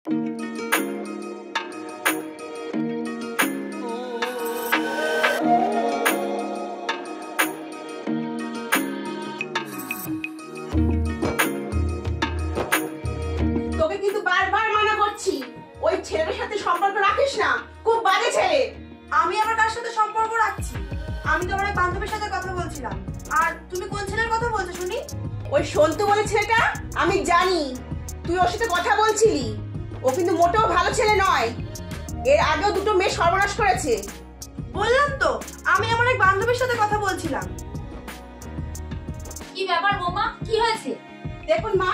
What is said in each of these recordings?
তোকে কিন্তু বারবার মানা করছি, ওই ছেলের সাথে সম্পর্ক রাখিস না, খুব বাজে ছেলে। আমি আবার কার সাথে সম্পর্ক রাখছি? আমি তো আমার এক বান্ধবীর সাথে কথা বলছিলাম। আর তুমি কোন ছেলের কথা বলছো শুনি? ওই সন্তু বলে ছেলেটা, আমি জানি তুই ওর সাথে কথা বলছিলি। ও কিন্তু মোটেও ভালো ছেলে নয়, এর আগেও দুটো মেয়ে সর্বনাশ করেছে। বললাম তো আমি আমার এক বান্ধবীর সাথে কথা বলছিলাম। কি ব্যাপার বৌমা, কি হয়েছে? দেখুন মা,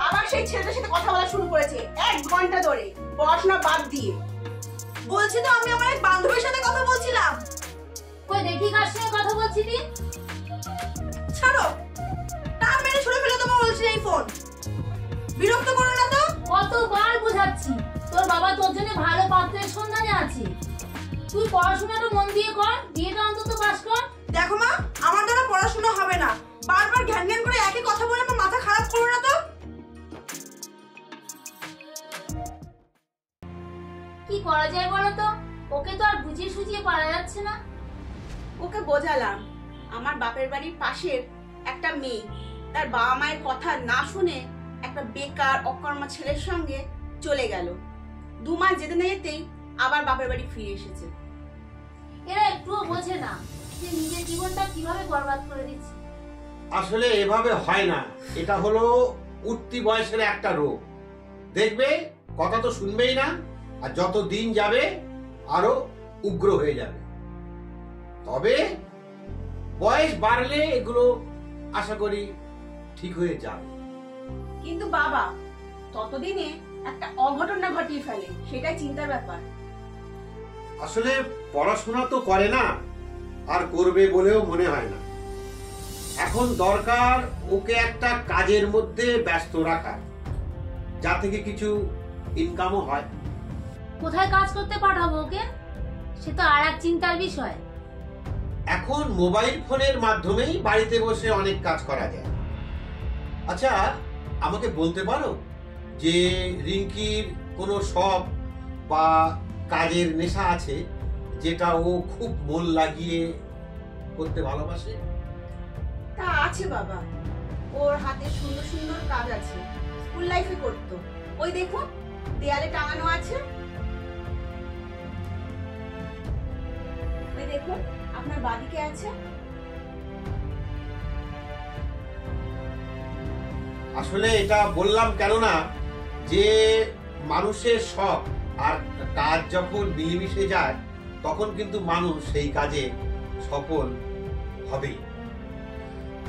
আবার সেই ছেলেটার সাথে কথা বলা শুরু করেছে 1 ঘন্টা ধরে, পড়াশোনা বাদ দিয়ে। বলছি তো আমি আমার এক বান্ধবীর সাথে কথা বলছিলাম। কই দেখি কার সঙ্গে কথা বলছিলি? ছাড়ো, টান মেরে ছুড়ে ফেলে দেবো বলছি এই ফোন। বিরক্ত করো না তো। কতবার বোঝাচ্ছি তোর বাবা তোর জন্য ভালো পাত্রের সন্ধানে আছে, তুই পড়াশোনাটা মন দিয়ে কর, বিয়েটা অন্তত পাস কর। দেখো মা, আমার দ্বারা পড়াশোনা হবে না। বারবার ঘ্যান ঘ্যান করে একই কথা বলে আমার মাথা খারাপ করো না তো। কি করা যায় বলো তো? ওকে তো আর বুঝিয়ে সুঝিয়ে পারা যাচ্ছে না। ওকে বোঝালাম, আমার বাপের বাড়ির পাশের একটা মেয়ে তার বাবা মায়ের কথা না শুনে একটা বেকার অকর্মা ছেলের সঙ্গে চলে গেল। 2 মাস যেতে না যেতেই আবার বাপের বাড়ি ফিরে এসেছে। এরা একটুও বোঝে না যে নিজের জীবনটা কিভাবে বরবাদ করে দিচ্ছে। আসলে এভাবে হয় না, এটা হলো উঠতি বয়সের একটা রোগ। দেখবে কথা তো শুনবেই না, আর যত দিন যাবে আরো উগ্র হয়ে যাবে। তবে বয়স বাড়লে এগুলো আশা করি ঠিক হয়ে যাবে। কিন্তু বাবা ততদিনে একটা অঘটন না ঘটিয়ে ফেলে, সেটাই চিন্তার ব্যাপার। আসলে পড়াশোনা তো করে না, আর করবে বলেও মনে হয় না। এখন দরকার ওকে একটা কাজের মধ্যে ব্যস্ত রাখা, যা থেকে কিছু ইনকামও হয়। কোথায় কাজ করতে পাঠাবো ওকে, সে তো আর এক চিন্তার বিষয়। এখন মোবাইল ফোনের মাধ্যমেই বাড়িতে বসে অনেক কাজ করা যায়। আচ্ছা, আমাকে বলতে পারো যে রিঙ্কির কোনো শখ বা কাজের নেশা আছে যেটা ও খুব মন লাগিয়ে করতে ভালোবাসে? তা আছে বাবা, ওর হাতে সুন্দর সুন্দর কাজ আছে, স্কুল লাইফে করতো। ওই দেখুন দেয়ালে টাঙানো আছে, ওই দেখুন আপনার বাদিকে আছে। আসলে এটা বললাম কেননা যে মানুষের শখ আর কাজ যখন মিলেমিশে যায় তখন কিন্তু মানুষ সেই কাজে সফল হবেই।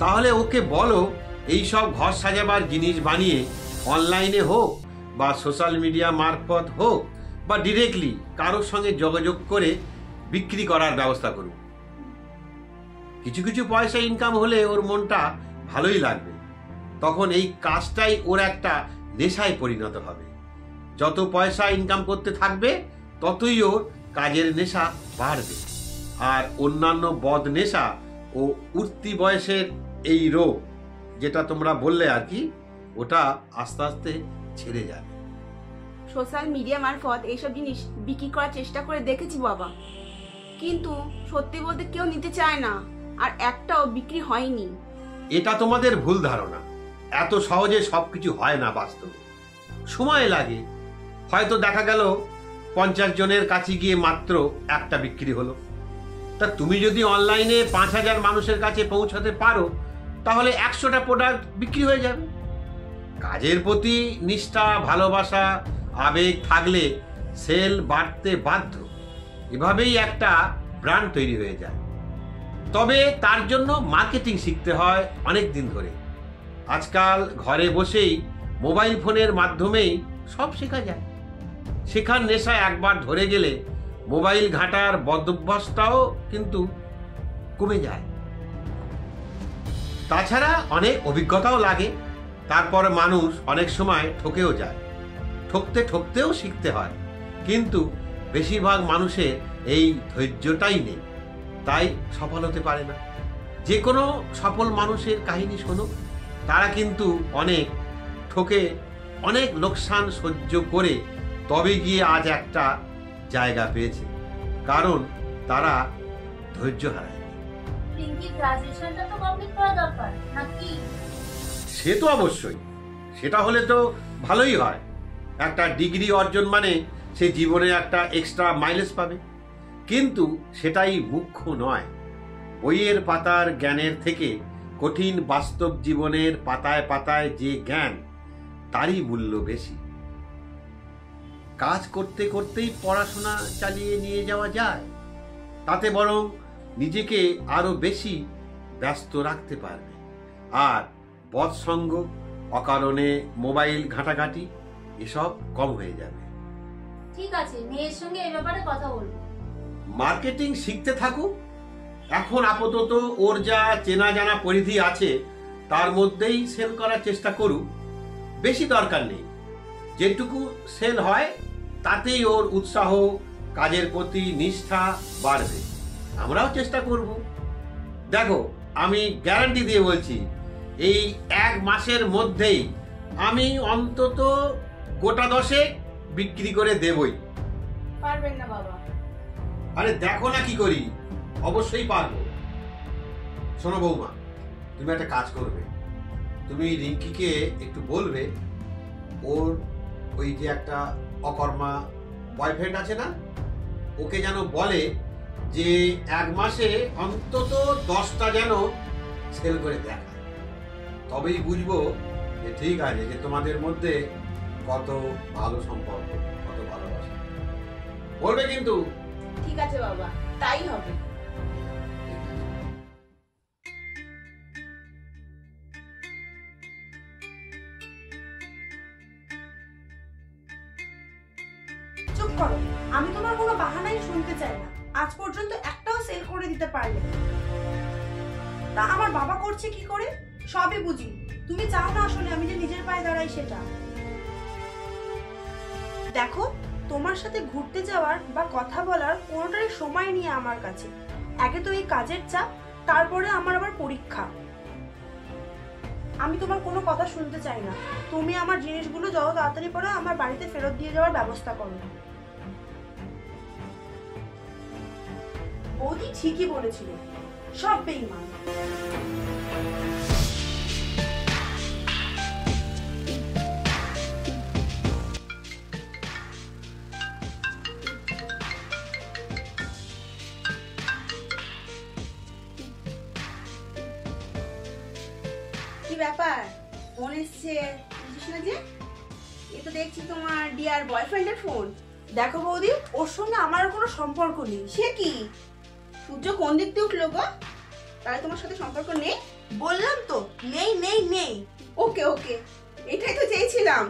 তাহলে ওকে বলো এই সব ঘর সাজাবার জিনিস বানিয়ে অনলাইনে হোক বা সোশ্যাল মিডিয়া মারফত হোক বা ডিরেক্টলি কারোর সঙ্গে যোগাযোগ করে বিক্রি করার ব্যবস্থা করুক। কিছু কিছু পয়সা ইনকাম হলে ওর মনটা ভালোই লাগবে, তখন এই কাজটাই ওর একটা নেশায় পরিণত হবে। যত পয়সা ইনকাম করতে থাকবে ততই ওর কাজের নেশা বাড়বে, আর অন্যান্য বদ নেশা ও উঠতি বয়সের এই রোগ যেটা তোমরা বললে আর কি, ওটা আস্তে আস্তে ছেড়ে যাবে। সোশ্যাল মিডিয়া মারফত এইসব জিনিস বিক্রি করার চেষ্টা করে দেখেছি বাবা, কিন্তু সত্যি বলতে কেউ নিতে চায় না, আর একটাও বিক্রি হয়নি। এটা তোমাদের ভুল ধারণা, এত সহজে সবকিছু হয় না, বাস্তবে সময় লাগে। হয়তো দেখা গেল 50 জনের কাছে গিয়ে মাত্র একটা বিক্রি হলো। তা তুমি যদি অনলাইনে 5000 মানুষের কাছে পৌঁছাতে পারো তাহলে 100টা প্রোডাক্ট বিক্রি হয়ে যাবে। কাজের প্রতি নিষ্ঠা, ভালোবাসা, আবেগ থাকলে সেল বাড়তে বাধ্য। এভাবেই একটা ব্র্যান্ড তৈরি হয়ে যায়। তবে তার জন্য মার্কেটিং শিখতে হয় অনেক দিন ধরে। আজকাল ঘরে বসেই মোবাইল ফোনের মাধ্যমেই সব শেখা যায়। শেখার নেশা একবার ধরে গেলে মোবাইল ঘাঁটার বদভ্যাসটাও কিন্তু কমে যায়। তাছাড়া অনেক অভিজ্ঞতাও লাগে, তারপর মানুষ অনেক সময় ঠকেও যায়। ঠকতে ঠকতেও শিখতে হয়, কিন্তু বেশিরভাগ মানুষের এই ধৈর্যটাই নেই, তাই সফল হতে পারে না। যে কোনো সফল মানুষের কাহিনী শোনো, তারা কিন্তু অনেক ঠকে অনেক লোকসান সহ্য করে তবে গিয়ে আজ একটা জায়গা পেয়েছে, কারণ তারা ধৈর্য হারায়নি। রিঙ্কির গ্রাজুয়েশনটা তো কমপ্লিট করা দরকার নাকি? সে তো অবশ্যই, সেটা হলে তো ভালোই হয়। একটা ডিগ্রি অর্জন মানে সে জীবনে একটা এক্সট্রা মাইলেজ পাবে, কিন্তু সেটাই মুখ্য নয়। বইয়ের পাতার জ্ঞানের থেকে কঠিন বাস্তব জীবনের পাতায় পাতায় যে জ্ঞান, তারই মূল্য বেশি। কাজ করতে করতেই পড়াশোনা চালিয়ে নিয়ে যাওয়া যায়, তাতে বরং নিজেকে আরো বেশি ব্যস্ত রাখতে পারবে। আর বৎসঙ্গ, অকারণে মোবাইল ঘাঁটাঘাঁটি এসব কম হয়ে যাবে। ঠিক আছে, মেয়ের সঙ্গে এই ব্যাপারে কথা বলবো। মার্কেটিং শিখতে থাকুক। এখন আপাতত ওর যা চেনা জানা পরিধি আছে তার মধ্যেই সেল করার চেষ্টা করুক, বেশি দরকার নেই। যেটুকু সেল হয় তাতেই ওর উৎসাহ, কাজের প্রতি নিষ্ঠা বাড়বে। আমরাও চেষ্টা করব। দেখো, আমি গ্যারান্টি দিয়ে বলছি, এই 1 মাসের মধ্যেই আমি অন্তত গোটা 10 বিক্রি করে দেবই। পারবেন না বাবা? আরে দেখো না কি করি, অবশ্যই পারবো। শোনো বৌমা, তুমি একটা কাজ করবে। তুমি রিঙ্কিকে একটু বলবে, ওর ওই যে একটা অকর্মা বয়ফ্রেন্ড আছে না, ওকে যেন বলে যে 1 মাসে অন্তত 10টা যেন সেল করে দেখায়। তবেই বুঝবো যে ঠিক আছে, যে তোমাদের মধ্যে কত ভালো সম্পর্ক, কত ভালোবাসা। বলবে কিন্তু। ঠিক আছে বাবা, তাই হবে। চুপ করো, আমি তোমার কোনো বাহানাই শুনতে চাই না। আজ পর্যন্ত একটাও সেল করে দিতে পারলে না। তা আমার বাবা করছে কি করে? সবই বুঝি। তুমি চাও না আসলে আমি যে নিজের পায়ে দাঁড়াই সেটা। দেখো, তোমার সাথে ঘুরতে যাওয়ার বা কথা বলার কোনোটারই সময় নিয়ে আমার কাছে। আগে তো এই কাজের চাপ, তারপরে আমার আবার পরীক্ষা। আমি তোমার কোনো কথা শুনতে চাই না। তুমি আমার জিনিসগুলো যত তাড়াতাড়ি পরে আমার বাড়িতে ফেরত দিয়ে যাওয়ার ব্যবস্থা করো। বৌদি ঠিকই বলেছিল, সব বেঈমান। কি ব্যাপার, ফোন এসছে বুঝিস না যে? এ তো দেখছি তোমার ডিয়ার বয়ফ্রেন্ডের ফোন। দেখো বৌদি, ওর সঙ্গে আমার আর কোনো সম্পর্ক নেই। সে কি? সূর্য কোন দিক দিয়ে উঠলো গো? তাহলে তোমার সাথে সম্পর্ক নেই? বললাম তো, নেই নেই নেই। ওকে ওকে, এটাই তো চেয়েছিলাম।